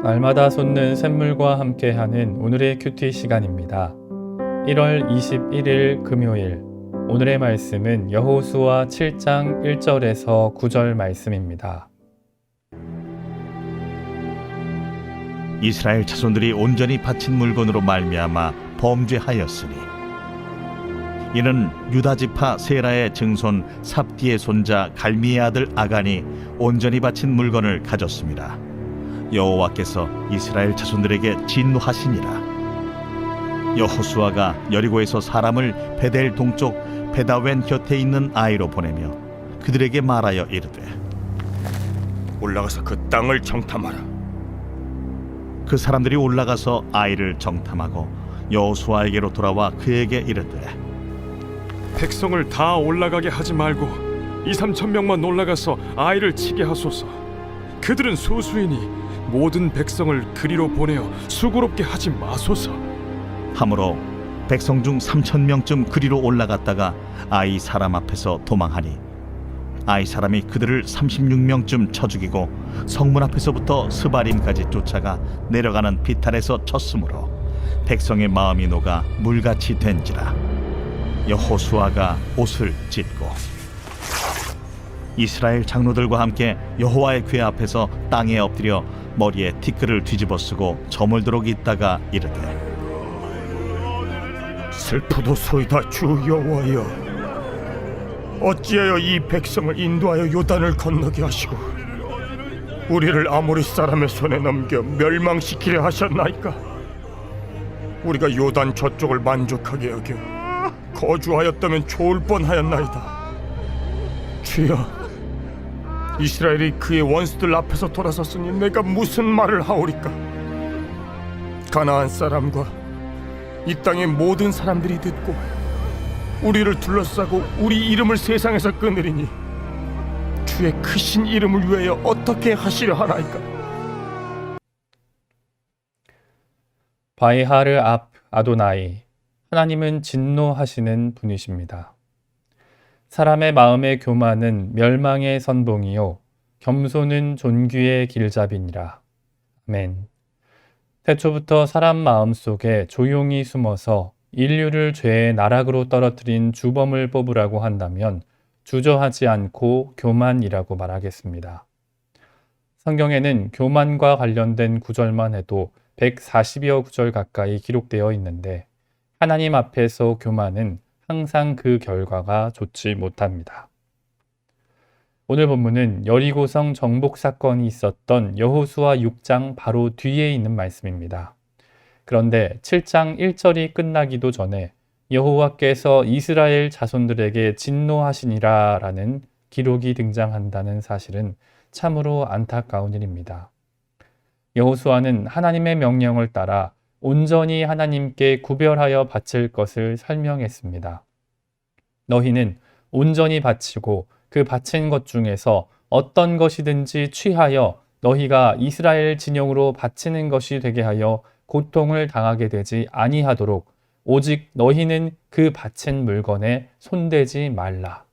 날마다 솟는 샘물과 함께하는 오늘의 큐티 시간입니다. 1월 21일 금요일, 오늘의 말씀은 여호수아 7장 1절에서 9절 말씀입니다. 이스라엘 자손들이 온전히 바친 물건으로 말미암아 범죄하였으니 이는 유다 지파 세라의 증손 삽디의 손자 갈미의 아들 아간이 온전히 바친 물건을 가졌습니다. 여호와께서 이스라엘 자손들에게 진노하시니라. 여호수아가 여리고에서 사람을 베델 동쪽 베다웬 곁에 있는 아이로 보내며 그들에게 말하여 이르되 올라가서 그 땅을 정탐하라. 그 사람들이 올라가서 아이를 정탐하고 여호수아에게로 돌아와 그에게 이르되 백성을 다 올라가게 하지 말고 2-3천 명만 올라가서 아이를 치게 하소서. 그들은 소수이니 모든 백성을 그리로 보내어 수고롭게 하지 마소서. 하므로 백성 중 3,000명쯤 그리로 올라갔다가 아이 사람 앞에서 도망하니 아이 사람이 그들을 36명쯤 쳐 죽이고 성문 앞에서부터 스바림까지 쫓아가 내려가는 비탈에서 쳤으므로 백성의 마음이 녹아 물같이 된지라. 여호수아가 옷을 찢고 이스라엘 장로들과 함께 여호와의 궤 앞에서 땅에 엎드려 머리에 티끌을 뒤집어 쓰고 저물도록 있다가 이르되 슬프도소이다 주 여호와여, 어찌하여 이 백성을 인도하여 요단을 건너게 하시고 우리를 아모리 사람의 손에 넘겨 멸망시키려 하셨나이까? 우리가 요단 저쪽을 만족하게 여겨 거주하였다면 좋을 뻔하였나이다. 주여, 이스라엘이 그의 원수들 앞에서 돌아섰으니 내가 무슨 말을 하오리까? 가나안 사람과 이 땅의 모든 사람들이 듣고 우리를 둘러싸고 우리 이름을 세상에서 끊으리니 주의 크신 이름을 위하여 어떻게 하시려 하나이까? 바이하르 앞 아도나이, 하나님은 진노하시는 분이십니다. 사람의 마음의 교만은 멸망의 선봉이요 겸손은 존귀의 길잡이니라. 아멘. 태초부터 사람 마음속에 조용히 숨어서 인류를 죄의 나락으로 떨어뜨린 주범을 뽑으라고 한다면 주저하지 않고 교만이라고 말하겠습니다. 성경에는 교만과 관련된 구절만 해도 140여 구절 가까이 기록되어 있는데 하나님 앞에서 교만은 항상 그 결과가 좋지 못합니다. 오늘 본문은 여리고성 정복 사건이 있었던 여호수아 6장 바로 뒤에 있는 말씀입니다. 그런데 7장 1절이 끝나기도 전에 여호와께서 이스라엘 자손들에게 진노하시니라 라는 기록이 등장한다는 사실은 참으로 안타까운 일입니다. 여호수아는 하나님의 명령을 따라 온전히 하나님께 구별하여 바칠 것을 설명했습니다. 너희는 온전히 바치고 그 바친 것 중에서 어떤 것이든지 취하여 너희가 이스라엘 진영으로 바치는 것이 되게 하여 고통을 당하게 되지 아니하도록 오직 너희는 그 바친 물건에 손대지 말라.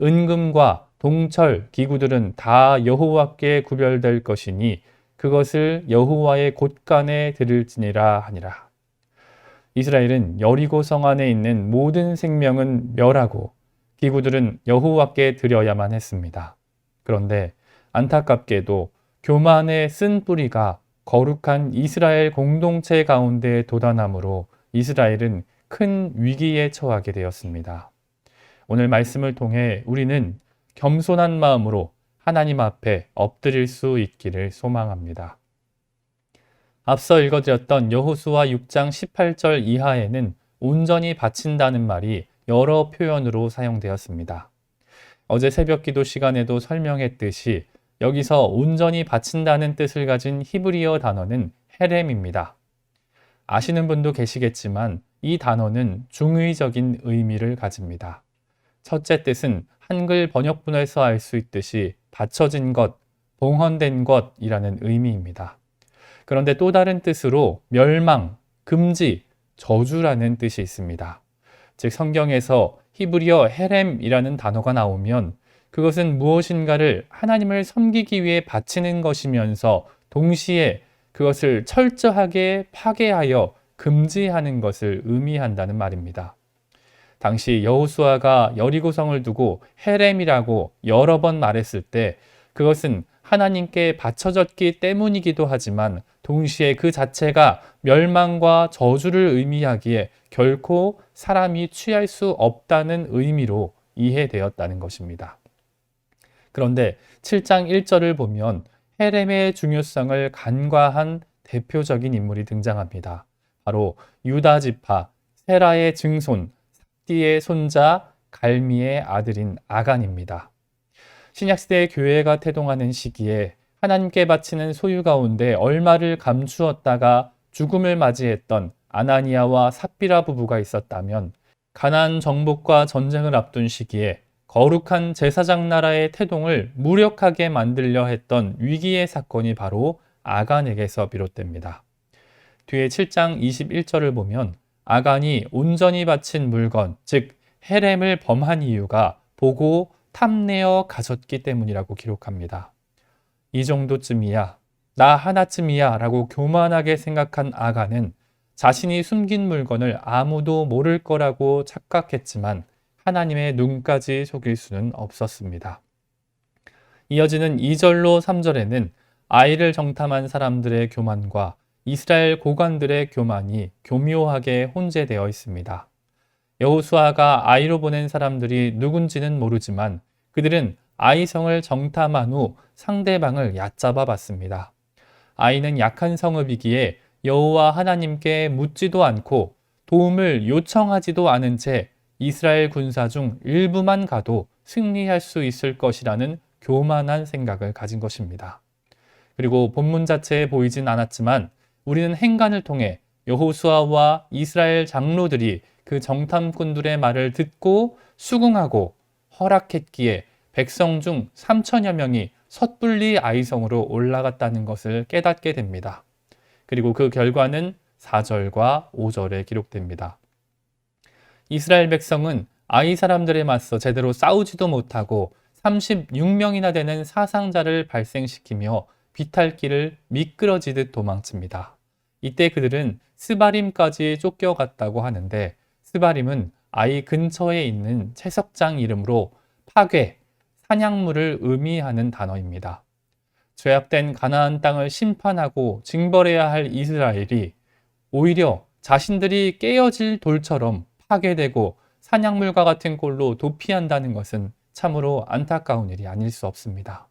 은금과 동철, 기구들은 다 여호와께 구별될 것이니 그것을 여호와의 곳간에 드릴지니라 하니라. 이스라엘은 여리고 성 안에 있는 모든 생명은 멸하고 기구들은 여호와께 드려야만 했습니다. 그런데 안타깝게도 교만의 쓴 뿌리가 거룩한 이스라엘 공동체 가운데 돋아나므로 이스라엘은 큰 위기에 처하게 되었습니다. 오늘 말씀을 통해 우리는 겸손한 마음으로 하나님 앞에 엎드릴 수 있기를 소망합니다. 앞서 읽어드렸던 여호수아 6장 18절 이하에는 온전히 바친다는 말이 여러 표현으로 사용되었습니다. 어제 새벽기도 시간에도 설명했듯이 여기서 온전히 바친다는 뜻을 가진 히브리어 단어는 헤렘입니다. 아시는 분도 계시겠지만 이 단어는 중의적인 의미를 가집니다. 첫째 뜻은 한글 번역본에서 알 수 있듯이 받쳐진 것, 봉헌된 것이라는 의미입니다. 그런데 또 다른 뜻으로 멸망, 금지, 저주라는 뜻이 있습니다. 즉 성경에서 히브리어 헤렘이라는 단어가 나오면 그것은 무엇인가를 하나님을 섬기기 위해 바치는 것이면서 동시에 그것을 철저하게 파괴하여 금지하는 것을 의미한다는 말입니다. 당시 여호수아가 여리고성을 두고 헤렘이라고 여러 번 말했을 때 그것은 하나님께 바쳐졌기 때문이기도 하지만 동시에 그 자체가 멸망과 저주를 의미하기에 결코 사람이 취할 수 없다는 의미로 이해되었다는 것입니다. 그런데 7장 1절을 보면 헤렘의 중요성을 간과한 대표적인 인물이 등장합니다. 바로 유다 지파 세라의 증손 삭디의 손자 갈미의 아들인 아간입니다. 신약시대의 교회가 태동하는 시기에 하나님께 바치는 소유 가운데 얼마를 감추었다가 죽음을 맞이했던 아나니아와 삽비라 부부가 있었다면 가나안 정복과 전쟁을 앞둔 시기에 거룩한 제사장 나라의 태동을 무력하게 만들려 했던 위기의 사건이 바로 아간에게서 비롯됩니다. 뒤에 7장 21절을 보면 아간이 온전히 바친 물건, 즉 헤렘을 범한 이유가 보고 탐내어 가졌기 때문이라고 기록합니다. 이 정도쯤이야, 나 하나쯤이야 라고 교만하게 생각한 아간은 자신이 숨긴 물건을 아무도 모를 거라고 착각했지만 하나님의 눈까지 속일 수는 없었습니다. 이어지는 2절로 3절에는 아이를 정탐한 사람들의 교만과 이스라엘 고관들의 교만이 교묘하게 혼재되어 있습니다. 여호수아가 아이로 보낸 사람들이 누군지는 모르지만 그들은 아이성을 정탐한 후 상대방을 얕잡아 봤습니다. 아이는 약한 성읍이기에 여호와 하나님께 묻지도 않고 도움을 요청하지도 않은 채 이스라엘 군사 중 일부만 가도 승리할 수 있을 것이라는 교만한 생각을 가진 것입니다. 그리고 본문 자체에 보이진 않았지만 우리는 행간을 통해 여호수아와 이스라엘 장로들이 그 정탐꾼들의 말을 듣고 수긍하고 허락했기에 백성 중 3천여 명이 섣불리 아이성으로 올라갔다는 것을 깨닫게 됩니다. 그리고 그 결과는 4절과 5절에 기록됩니다. 이스라엘 백성은 아이 사람들에 맞서 제대로 싸우지도 못하고 36명이나 되는 사상자를 발생시키며 비탈길을 미끄러지듯 도망칩니다. 이때 그들은 스바림까지 쫓겨갔다고 하는데 스바림은 아이 근처에 있는 채석장 이름으로 파괴, 사냥물을 의미하는 단어입니다. 죄악된 가나안 땅을 심판하고 징벌해야 할 이스라엘이 오히려 자신들이 깨어질 돌처럼 파괴되고 사냥물과 같은 꼴로 도피한다는 것은 참으로 안타까운 일이 아닐 수 없습니다.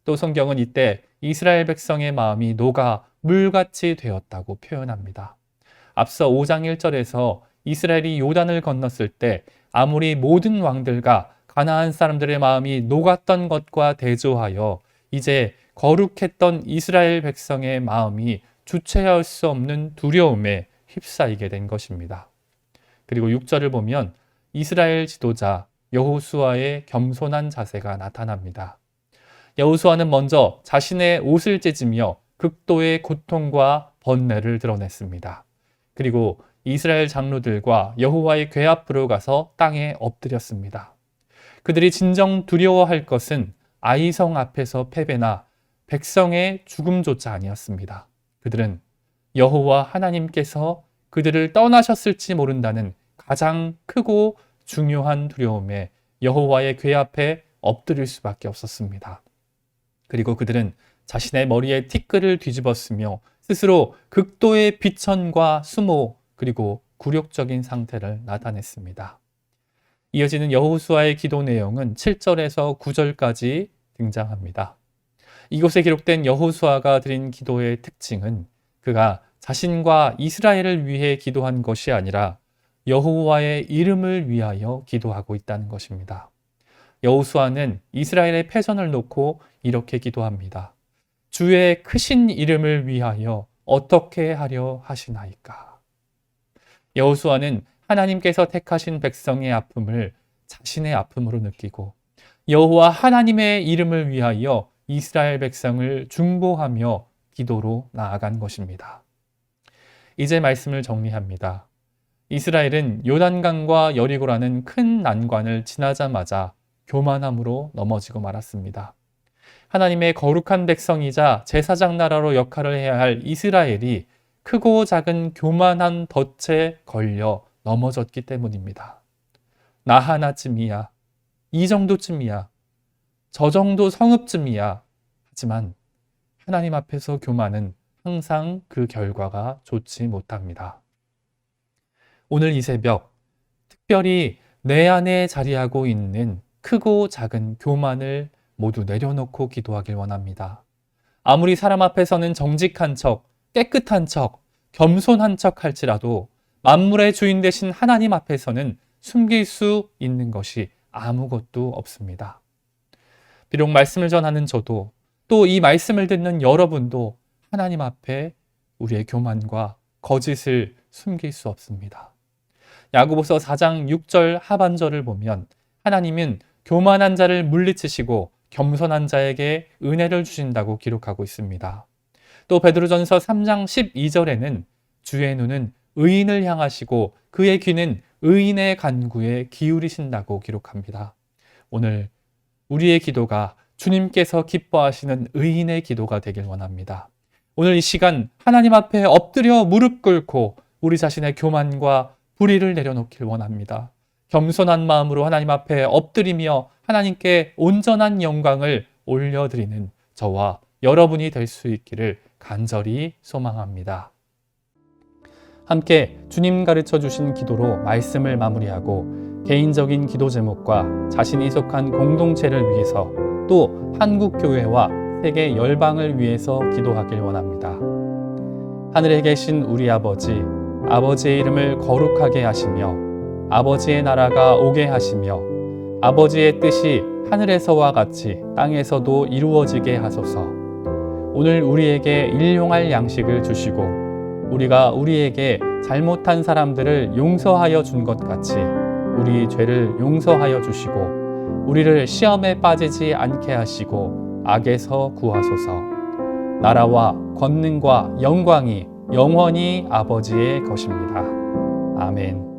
또 성경은 이때 이스라엘 백성의 마음이 녹아 물같이 되었다고 표현합니다. 앞서 5장 1절에서 이스라엘이 요단을 건넜을 때 아무리 모든 왕들과 가나안 사람들의 마음이 녹았던 것과 대조하여 이제 거룩했던 이스라엘 백성의 마음이 주체할 수 없는 두려움에 휩싸이게 된 것입니다. 그리고 6절을 보면 이스라엘 지도자 여호수아의 겸손한 자세가 나타납니다. 여호수아는 먼저 자신의 옷을 찢으며 극도의 고통과 번뇌를 드러냈습니다. 그리고 이스라엘 장로들과 여호와의 궤 앞으로 가서 땅에 엎드렸습니다. 그들이 진정 두려워할 것은 아이성 앞에서 패배나 백성의 죽음조차 아니었습니다. 그들은 여호와 하나님께서 그들을 떠나셨을지 모른다는 가장 크고 중요한 두려움에 여호와의 궤 앞에 엎드릴 수밖에 없었습니다. 그리고 그들은 자신의 머리에 티끌을 뒤집었으며 스스로 극도의 비천과 수모 그리고 굴욕적인 상태를 나타냈습니다. 이어지는 여호수아의 기도 내용은 7절에서 9절까지 등장합니다. 이곳에 기록된 여호수아가 드린 기도의 특징은 그가 자신과 이스라엘을 위해 기도한 것이 아니라 여호와의 이름을 위하여 기도하고 있다는 것입니다. 여호수아는 이스라엘의 패전을 놓고 이렇게 기도합니다. 주의 크신 이름을 위하여 어떻게 하려 하시나이까. 여호수아는 하나님께서 택하신 백성의 아픔을 자신의 아픔으로 느끼고 여호와 하나님의 이름을 위하여 이스라엘 백성을 중보하며 기도로 나아간 것입니다. 이제 말씀을 정리합니다. 이스라엘은 요단강과 여리고라는 큰 난관을 지나자마자 교만함으로 넘어지고 말았습니다. 하나님의 거룩한 백성이자 제사장 나라로 역할을 해야 할 이스라엘이 크고 작은 교만한 덫에 걸려 넘어졌기 때문입니다. 나 하나쯤이야. 이 정도쯤이야. 저 정도 성읍쯤이야. 하지만 하나님 앞에서 교만은 항상 그 결과가 좋지 못합니다. 오늘 이 새벽 특별히 내 안에 자리하고 있는 크고 작은 교만을 모두 내려놓고 기도하길 원합니다. 아무리 사람 앞에서는 정직한 척, 깨끗한 척, 겸손한 척 할지라도 만물의 주인 되신 하나님 앞에서는 숨길 수 있는 것이 아무것도 없습니다. 비록 말씀을 전하는 저도 또 이 말씀을 듣는 여러분도 하나님 앞에 우리의 교만과 거짓을 숨길 수 없습니다. 야고보서 4장 6절 하반절을 보면 하나님은 교만한 자를 물리치시고 겸손한 자에게 은혜를 주신다고 기록하고 있습니다. 또 베드로전서 3장 12절에는 주의 눈은 의인을 향하시고 그의 귀는 의인의 간구에 기울이신다고 기록합니다. 오늘 우리의 기도가 주님께서 기뻐하시는 의인의 기도가 되길 원합니다. 오늘 이 시간 하나님 앞에 엎드려 무릎 꿇고 우리 자신의 교만과 불의를 내려놓길 원합니다. 겸손한 마음으로 하나님 앞에 엎드리며 하나님께 온전한 영광을 올려드리는 저와 여러분이 될 수 있기를 간절히 소망합니다. 함께 주님 가르쳐 주신 기도로 말씀을 마무리하고 개인적인 기도 제목과 자신이 속한 공동체를 위해서 또 한국교회와 세계 열방을 위해서 기도하길 원합니다. 하늘에 계신 우리 아버지, 아버지의 이름을 거룩하게 하시며 아버지의 나라가 오게 하시며 아버지의 뜻이 하늘에서와 같이 땅에서도 이루어지게 하소서. 오늘 우리에게 일용할 양식을 주시고 우리가 우리에게 잘못한 사람들을 용서하여 준 것 같이 우리 죄를 용서하여 주시고 우리를 시험에 빠지지 않게 하시고 악에서 구하소서. 나라와 권능과 영광이 영원히 아버지의 것입니다. 아멘.